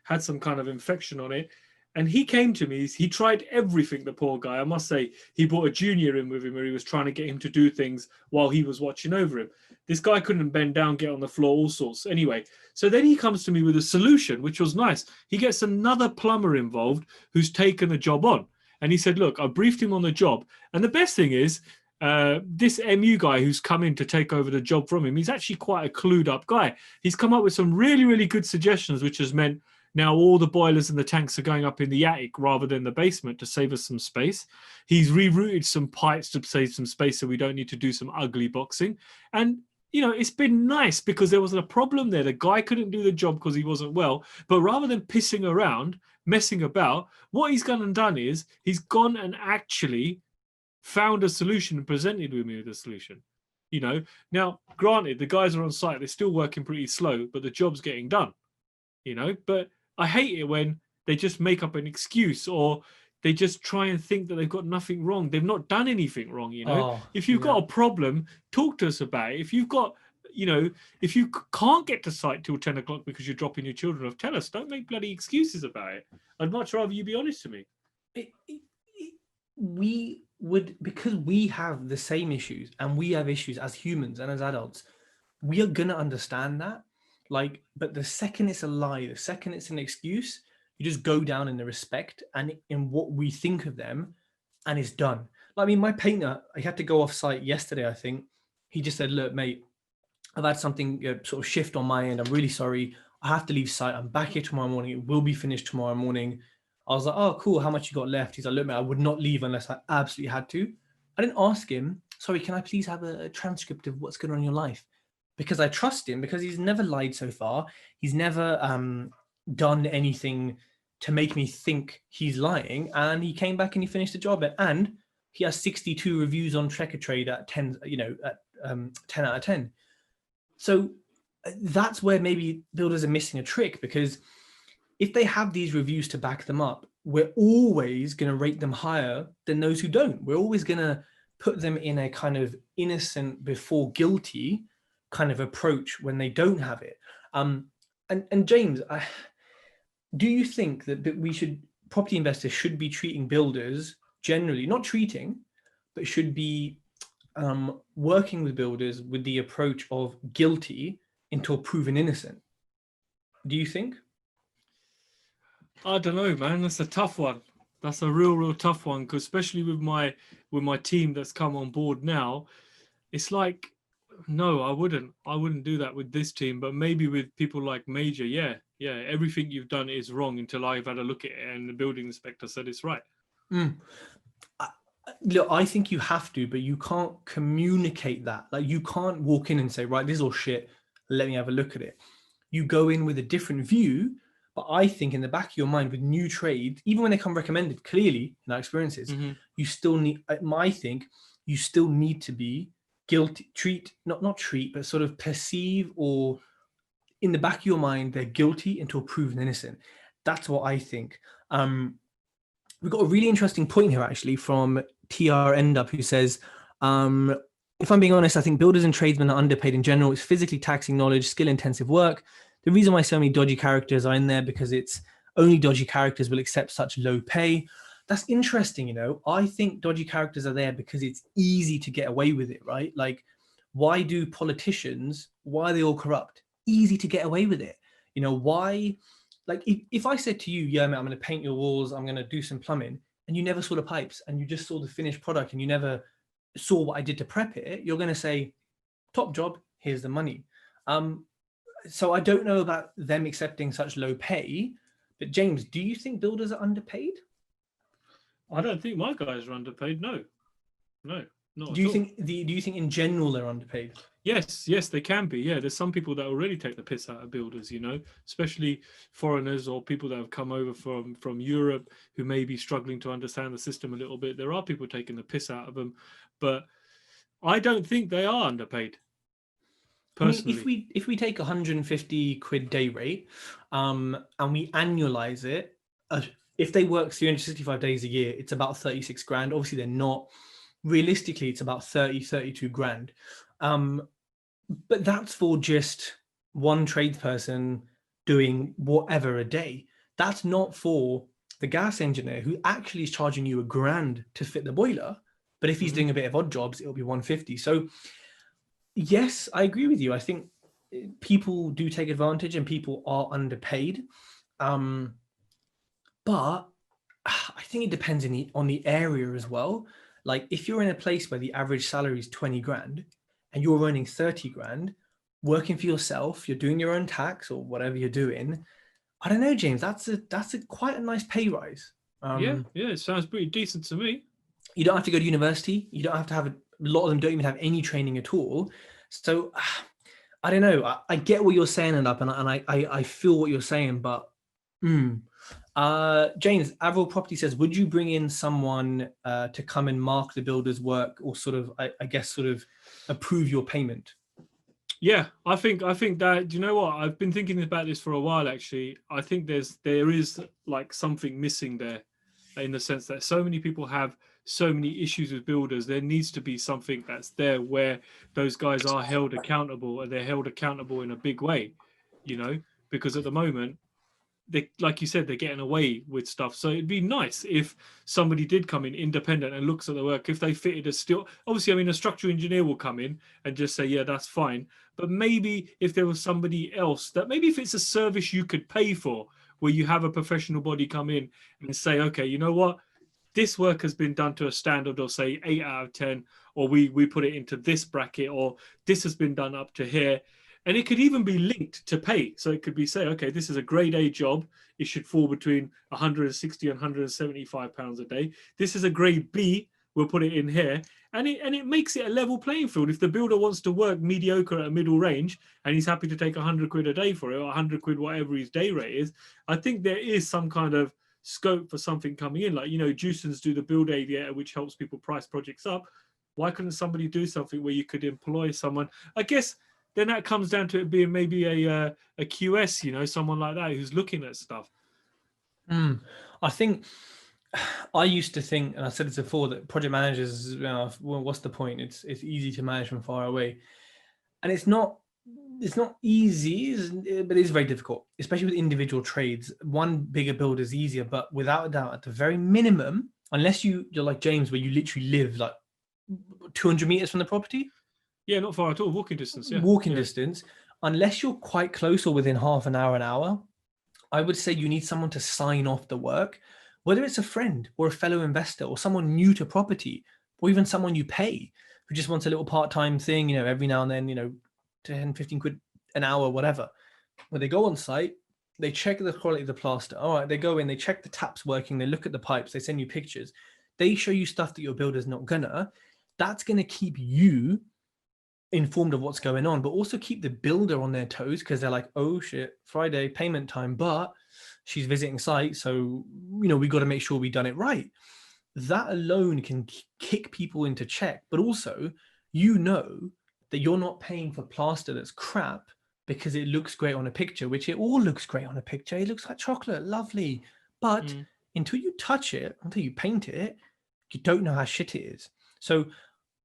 Had some kind of infection on it. And he came to me, he tried everything, the poor guy. I must say, he brought a junior in with him where he was trying to get him to do things while he was watching over him. This guy couldn't bend down, get on the floor, all sorts. Anyway, so then he comes to me with a solution, which was nice. He gets another plumber involved who's taken the job on. And he said, look, I briefed him on the job. And the best thing is, this MU guy who's come in to take over the job from him, he's actually quite a clued up guy. He's come up with some really good suggestions, which has meant now all the boilers and the tanks are going up in the attic rather than the basement to save us some space. He's rerouted some pipes to save some space so we don't need to do some ugly boxing. And, it's been nice because there wasn't a problem there. The guy couldn't do the job because he wasn't well. But rather than pissing around, messing about, what he's gone and done is he's gone and actually found a solution and presented with me with a solution. You know, now granted, the guys are on site, they're still working pretty slow, but the job's getting done. You know, but I hate it when they just make up an excuse, or they just try and think that they've got nothing wrong. They've not done anything wrong. You know, Oh, if you've got a problem, talk to us about it. If you've got, you know, if you can't get to site till 10 o'clock because you're dropping your children off, tell us. Don't make bloody excuses about it. I'd much rather you be honest to me. We would, because we have the same issues and we have issues as humans and as adults, we are going to understand that. Like, but the second it's a lie, the second it's an excuse, you just go down in the respect and in what we think of them, and it's done. I mean, my painter, I had to go off site yesterday, I think. He just said, look, mate, I've had something sort of shift on my end. I'm really sorry. I have to leave site. I'm back here tomorrow morning. It will be finished tomorrow morning. I was like, oh, cool. How much you got left? He's like, look, mate, I would not leave unless I absolutely had to. I didn't ask him, sorry, can I please have a transcript of what's going on in your life? Because I trust him, because he's never lied so far. He's never done anything to make me think he's lying. And he came back and he finished the job. And he has 62 reviews on Checkatrade at 10, you know, at 10 out of 10. So that's where maybe builders are missing a trick, because if they have these reviews to back them up, we're always going to rate them higher than those who don't. We're always going to put them in a kind of innocent before guilty kind of approach when they don't have it. And James, do you think that we should, property investors should be treating builders generally, not treating, but should be working with builders with the approach of guilty until proven innocent? Do you think? I don't know, man. That's a tough one. That's a real tough one, because especially with my team that's come on board now, it's like, no, I wouldn't do that with this team, but maybe with people like Major, yeah, everything you've done is wrong until I've had a look at it and the building inspector said it's right. Look, I think you have to, but you can't communicate that. Like, you can't walk in and say, right, this is all shit, let me have a look at it. You go in with a different view, but I think in the back of your mind with new trades, even when they come recommended, clearly in our experiences, you still need, I think, you still need to be guilty, not treat, but sort of perceive, or in the back of your mind, they're guilty until proven innocent. That's what I think. We've got a really interesting point here, actually, from TR End Up, who says, if I'm being honest, I think builders and tradesmen are underpaid in general. It's physically taxing knowledge, skill-intensive work. The reason why so many dodgy characters are in there, because it's only dodgy characters will accept such low pay. That's interesting, you know. I think dodgy characters are there because it's easy to get away with it, right? Like, why do politicians, why are they all corrupt? Easy to get away with it. You know, why? Like, if I said to you, yeah, mate, I'm going to paint your walls, I'm going to do some plumbing, and you never saw the pipes and you just saw the finished product and you never saw what I did to prep it, you're going to say, top job, here's the money. So I don't know about them accepting such low pay, but James, do you think builders are underpaid? I don't think my guys are underpaid. No, not do you think do you think in general they're underpaid? Yes, they can be. Yeah, there's some people that will really take the piss out of builders, you know, especially foreigners or people that have come over from Europe who may be struggling to understand the system a little bit. There are people taking the piss out of them, but I don't think they are underpaid. Personally. I mean, if we take 150 quid day rate, and we annualize it, if they work 365 days a year, it's about 36 grand. Obviously, they're not. Realistically, it's about 32 grand. But that's for just one tradesperson doing whatever a day. That's not for the gas engineer who actually is charging you £1,000 to fit the boiler. But if he's doing a bit of odd jobs, it'll be 150. So yes, I agree with you. I think people do take advantage and people are underpaid. But I think it depends on the area as well. Like, if you're in a place where the average salary is 20 grand and you're earning 30 grand, working for yourself, you're doing your own tax or whatever you're doing, I don't know, James, that's quite a nice pay rise. Yeah, it sounds pretty decent to me. You don't have to go to university. You don't have to have a lot of them don't even have any training at all. So I don't know. I get what you're saying, and I feel what you're saying, but James, Avril Property says, would you bring in someone to come and mark the builder's work, or sort of, I guess, sort of approve your payment? Yeah, I think that, do you know what? I've been thinking about this for a while, actually. I think there is like something missing there, in the sense that so many people have so many issues with builders. There needs to be something that's there where those guys are held accountable, and they're held accountable in a big way, you know, because at the moment, they, like you said, they're getting away with stuff. So it'd be nice if somebody did come in independent and looks at the work. If they fitted a steel, obviously, I mean, a structural engineer will come in and just say, yeah, that's fine. But maybe if there was somebody else, that maybe if it's a service you could pay for, where you have a professional body come in and say, okay, you know what, this work has been done to a standard, or say 8 out of 10, or we put it into this bracket, or this has been done up to here. And it could even be linked to pay. So it could be, say, okay, this is a grade A job. It should fall between 160 and 175 pounds a day. This is a grade B. We'll put it in here. And it makes it a level playing field. If the builder wants to work mediocre at a middle range, and he's happy to take 100 quid a day for it, or 100 quid, whatever his day rate is, I think there is some kind of scope for something coming in. Like, you know, Jewsons do the build aviator, which helps people price projects up. Why couldn't somebody do something where you could employ someone? I guess then that comes down to it being maybe a QS, you know, someone like that who's looking at stuff. I think I used to think, and I said this before, that project managers, well, what's the point? It's easy to manage from far away, and it's not easy, but it's very difficult, especially with individual trades. One bigger builder is easier, but without a doubt, at the very minimum, unless you're like James, where you literally live like 200 meters from the property. Yeah, not far at all. Walking distance. Yeah. Walking distance. Unless you're quite close or within half an hour, I would say you need someone to sign off the work, whether it's a friend or a fellow investor or someone new to property, or even someone you pay who just wants a little part-time thing, you know, every now and then, you know, 10, 15 quid an hour, whatever. When they go on site, they check the quality of the plaster. All right, they go in, they check the taps working, they look at the pipes, they send you pictures. They show you stuff that your builder's not gonna. That's going to keep you informed of what's going on, but also keep the builder on their toes, because they're like, oh shit, Friday payment time, but she's visiting site, so you know we got to make sure we done it right. That alone can kick people into check, but also you know that you're not paying for plaster that's crap because it looks great on a picture, which it all looks great on a picture. It looks like chocolate, lovely, but until you touch it, until you paint it, you don't know how shit it is. So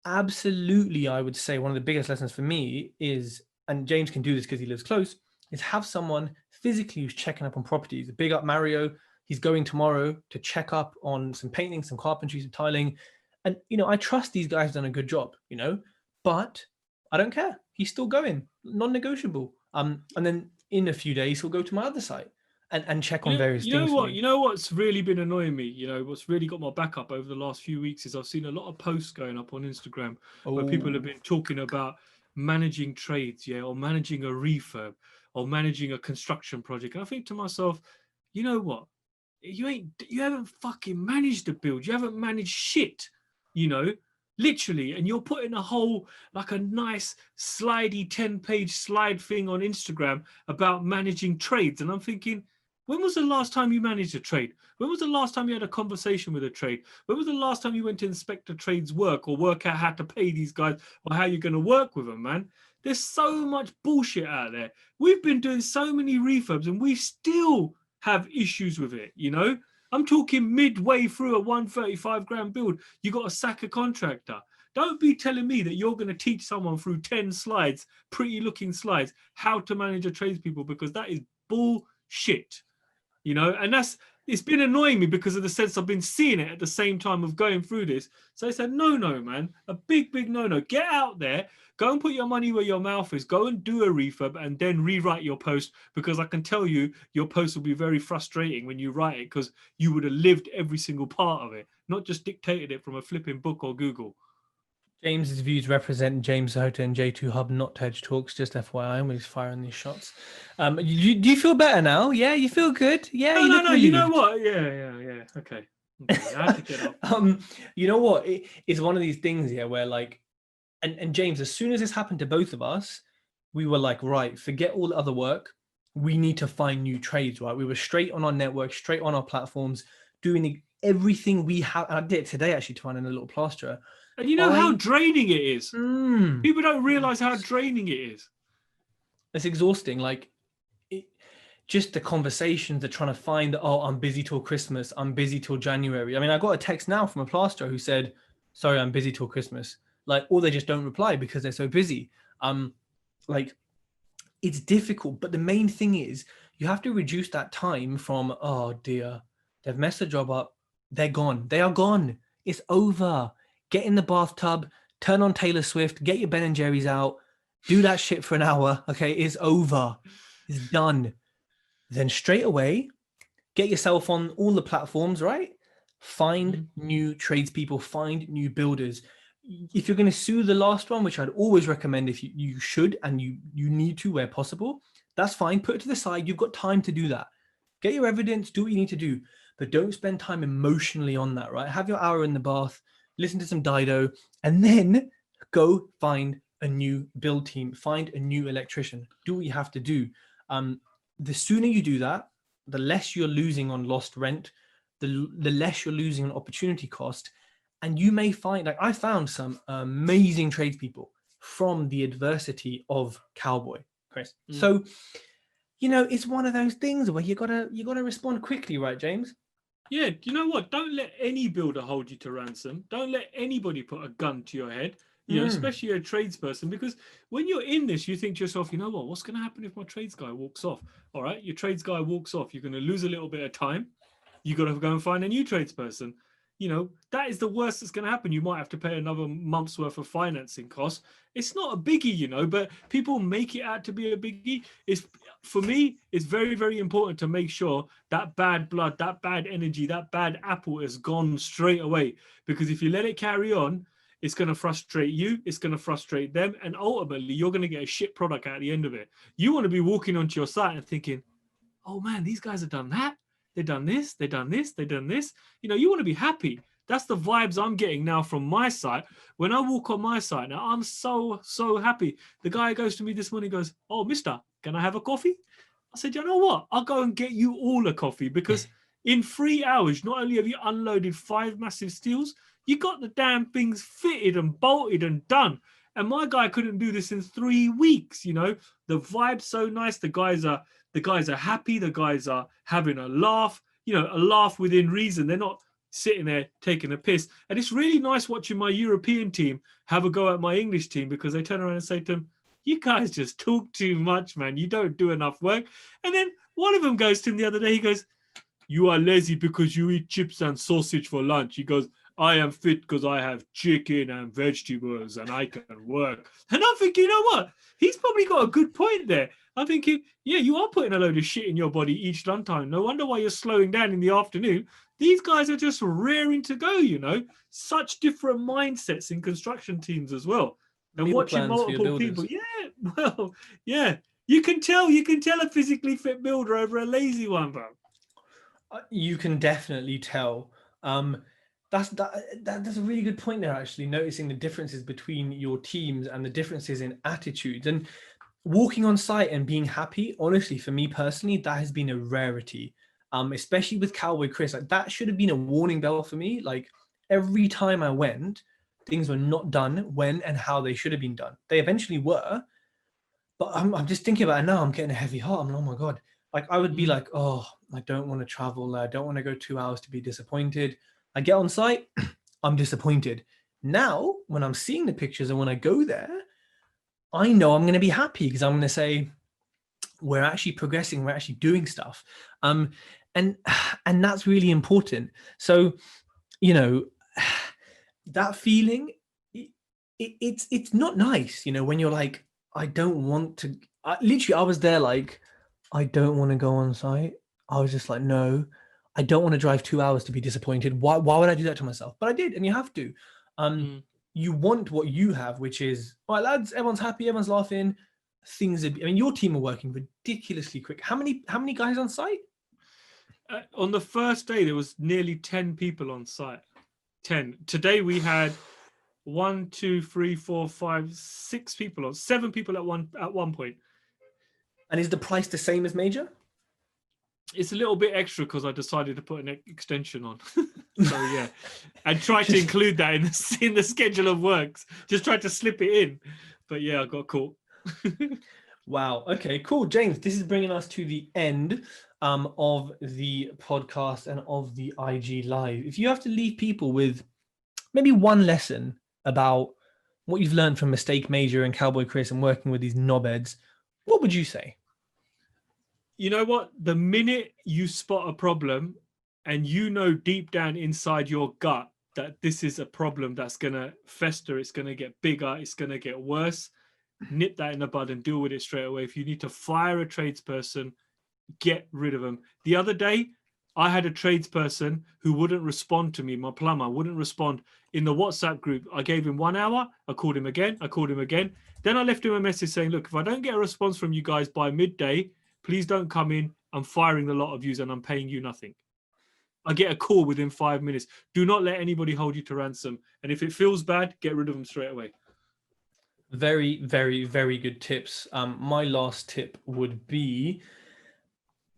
absolutely, I would say one of the biggest lessons for me is, and James can do this because he lives close, is have someone physically who's checking up on properties. Big up Mario. He's going tomorrow to check up on some painting, some carpentry, some tiling. And, you know, I trust these guys have done a good job, you know, but I don't care. He's still going, non-negotiable. And then in a few days, he'll go to my other site and check on various things. You know what's really been annoying me? You know, what's really got my back up over the last few weeks is I've seen a lot of posts going up on Instagram where people have been talking about managing trades, or managing a refurb, or managing a construction project. And I think to myself, you know what? You haven't fucking managed a build. You haven't managed shit, you know, literally. And you're putting a whole, like a nice slidey 10-page slide thing on Instagram about managing trades. And I'm thinking, when was the last time you managed a trade? When was the last time you had a conversation with a trade? When was the last time you went to inspect a trade's work, or work out how to pay these guys, or how you're going to work with them, man? There's so much bullshit out there. We've been doing so many refurbs and we still have issues with it, you know? I'm talking midway through a 135 grand build, you got to sack a contractor. Don't be telling me that you're going to teach someone through 10 slides, pretty looking slides, how to manage a tradespeople, because that is bullshit. You know, and it's been annoying me because of the sense I've been seeing it at the same time of going through this. So I said, no, man, a big no. Get out there, go and put your money where your mouth is, go and do a refurb and then rewrite your post, because I can tell you your post will be very frustrating when you write it, because you would have lived every single part of it, not just dictated it from a flipping book or Google. James's views represent James Hota and J2Hub, not TEDtalks, just FYI, when he's firing these shots. Do you feel better now? Yeah, you feel good? Yeah, no, you know what? Yeah. Okay. I had to get up. You know what? It's one of these things here where, like, and James, as soon as this happened to both of us, we were like, right, forget all the other work. we need to find new trades, right? We were straight on our network, straight on our platforms, doing everything we have. I did it today actually to find in a little plasterer. And you know how draining it is. People don't realize how draining it is. It's exhausting. Like, just the conversations, they're trying to find, oh, I'm busy till Christmas, I'm busy till January. I mean, I got a text now from a plasterer who said, sorry, I'm busy till Christmas. Like, or they just don't reply because they're so busy. Like, it's difficult, but the main thing is you have to reduce that time from, oh dear, they've messed the job up, they're gone, they are gone, it's over. Get in the bathtub, turn on Taylor Swift, get your Ben and Jerry's out, do that shit for an hour. Okay, it's over, it's done. Then straight away, get yourself on all the platforms, right? Find new tradespeople, find new builders. If you're going to sue the last one, which I'd always recommend if you should and you need to where possible, that's fine. Put it to the side. You've got time to do that. Get your evidence, do what you need to do, but don't spend time emotionally on that, right? Have your hour in the bath, listen to some Dido, and then go find a new build team, find a new electrician, do what you have to do. The sooner you do that, the less you're losing on lost rent, the less you're losing on opportunity cost. And you may find, like I found some amazing tradespeople from the adversity of Cowboy, Chris. So, you know, it's one of those things where you gotta respond quickly, right, James? Yeah, you know what? Don't let any builder hold you to ransom. Don't let anybody put a gun to your head. You know, especially a tradesperson, because when you're in this, you think to yourself, you know what, what's going to happen if my trades guy walks off? All right, your trades guy walks off. You're going to lose a little bit of time. You got to go and find a new tradesperson. You know, that is the worst that's going to happen. You might have to pay another month's worth of financing costs. It's not a biggie, you know, but people make it out to be a biggie. For me, it's very, very important to make sure that bad blood, that bad energy, that bad apple is gone straight away. Because if you let it carry on, it's going to frustrate you, it's going to frustrate them, and ultimately you're going to get a shit product at the end of it. You want to be walking onto your site and thinking, oh man, these guys have done that, they've done this, they've done this, they've done this. You know, you want to be happy. That's the vibes I'm getting now from my site. When I walk on my site now, I'm so happy. The guy goes to me this morning, goes, oh, mister, can I have a coffee? I said, you know what? I'll go and get you all a coffee, because in 3 hours, not only have you unloaded 5 massive steels, you got the damn things fitted and bolted and done. And my guy couldn't do this in 3 weeks. You know, the vibe's so nice. The guys are happy. The guys are having a laugh, you know, a laugh within reason. They're not sitting there taking a piss. And it's really nice watching my European team have a go at my English team, because they turn around and say to them, you guys just talk too much, man. You don't do enough work. And then one of them goes to him the other day, he goes, you are lazy because you eat chips and sausage for lunch. He goes, I am fit because I have chicken and vegetables and I can work. And I'm thinking, you know what? He's probably got a good point there. I'm thinking, yeah, you are putting a load of shit in your body each lunchtime. No wonder why you're slowing down in the afternoon. These guys are just raring to go, you know. Such different mindsets in construction teams as well. And Meal watching plans for your multiple builders. people. Yeah, well, yeah. You can tell a physically fit builder over a lazy one, bro. You can definitely tell. That's a really good point there, actually, noticing the differences between your teams and the differences in attitudes. And walking on site and being happy, honestly, for me personally, that has been a rarity. Especially with Cowboy Chris, like that should have been a warning bell for me. Like every time I went, things were not done when and how they should have been done. They eventually were, but I'm just thinking about it now. I'm getting a heavy heart. I'm like, oh my God. Like I would be like, oh, I don't want to travel. I don't want to go 2 hours to be disappointed. I get on site, I'm disappointed. Now, when I'm seeing the pictures and when I go there, I know I'm going to be happy because I'm going to say, we're actually progressing, we're actually doing stuff. And that's really important. So, you know, that feeling, it's not nice, you know, when you're like, I don't want to, literally, I was there like, I don't want to go on site. I was just like, no, I don't want to drive 2 hours to be disappointed. Why would I do that to myself? But I did, and you have to. You want what you have, which is, all right, lads, everyone's happy, everyone's laughing. Things are, I mean, your team are working ridiculously quick. How many guys on site? On the first day, there was nearly 10 people on site. 10. Today we had 1, 2, 3, 4, 5, 6 people on, 7 people at one point. And is the price the same as major? It's a little bit extra because I decided to put an extension on. So yeah, and try to include that in the schedule of works. Just tried to slip it in, but yeah, I got caught. Wow. Okay, cool. James, this is bringing us to the end of the podcast and of the IG Live. If you have to leave people with maybe one lesson about what you've learned from Mistake Major and Cowboy Chris and working with these knobheads, what would you say? You know what? The minute you spot a problem and you know deep down inside your gut that this is a problem that's going to fester, it's going to get bigger, it's going to get worse, nip that in the bud and deal with it straight away. If you need to fire a tradesperson, get rid of them. The other day, I had a tradesperson who wouldn't respond to me. My plumber wouldn't respond in the WhatsApp group. I gave him 1 hour. I called him again. Then I left him a message saying, look, if I don't get a response from you guys by midday, please don't come in. I'm firing the lot of yous and I'm paying you nothing. I get a call within 5 minutes. Do not let anybody hold you to ransom. And if it feels bad, get rid of them straight away. Very, very, very good tips. My last tip would be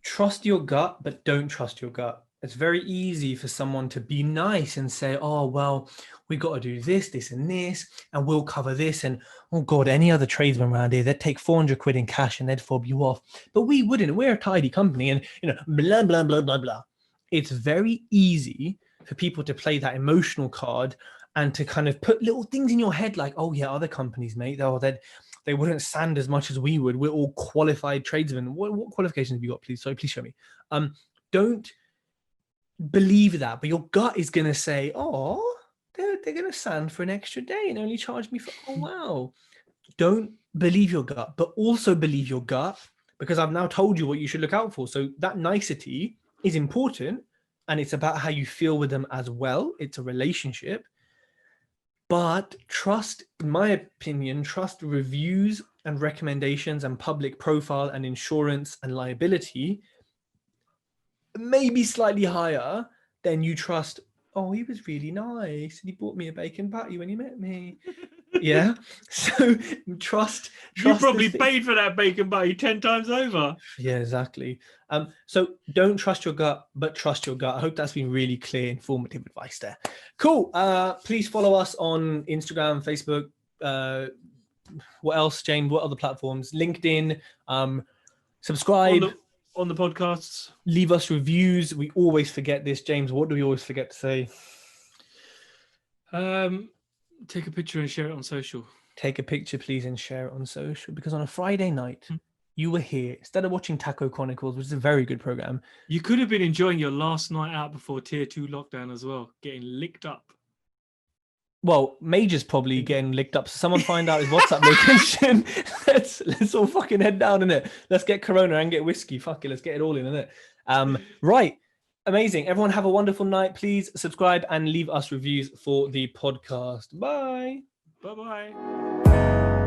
trust your gut, but don't trust your gut. It's very easy for someone to be nice and say, oh, well, we got to do this, this and this, and we'll cover this. And oh God, any other tradesman around here, they'd take 400 quid in cash and they'd fob you off. But we wouldn't. We're a tidy company and, blah, blah, blah, blah, blah. It's very easy for people to play that emotional card and to kind of put little things in your head like, oh yeah, other companies, mate, they wouldn't sand as much as we would. We're all qualified tradesmen. What qualifications have you got, please? Sorry, please show me. Don't believe that, but your gut is going to say, oh, they're going to sand for an extra day and only charge me for, oh, wow. Don't believe your gut, but also believe your gut, because I've now told you what you should look out for. So that nicety is important, and it's about how you feel with them as well. It's a relationship. But trust, in my opinion, trust reviews and recommendations and public profile and insurance and liability maybe slightly higher than you trust, oh, he was really nice and he bought me a bacon patty when he met me. Yeah. So trust. You probably paid for that bacon patty 10 times over. Yeah, exactly. So don't trust your gut, but trust your gut. I hope that's been really clear, informative advice there. Cool. Please follow us on Instagram, Facebook. What else, James? What other platforms? LinkedIn. Subscribe. On the podcasts. Leave us reviews. We always forget this, James. What do we always forget to say? Take a picture and share it on social. Take a picture, please, and share it on social. Because on a Friday night, you were here. Instead of watching Taco Chronicles, which is a very good program. You could have been enjoying your last night out before Tier 2 lockdown as well. Getting licked up. Well, Major's probably getting licked up. So someone find out his WhatsApp location. Let's all fucking head down in it. Let's get Corona and get whiskey. Fuck it. Let's get it all in it. Right. Amazing. Everyone have a wonderful night. Please subscribe and leave us reviews for the podcast. Bye. Bye-bye.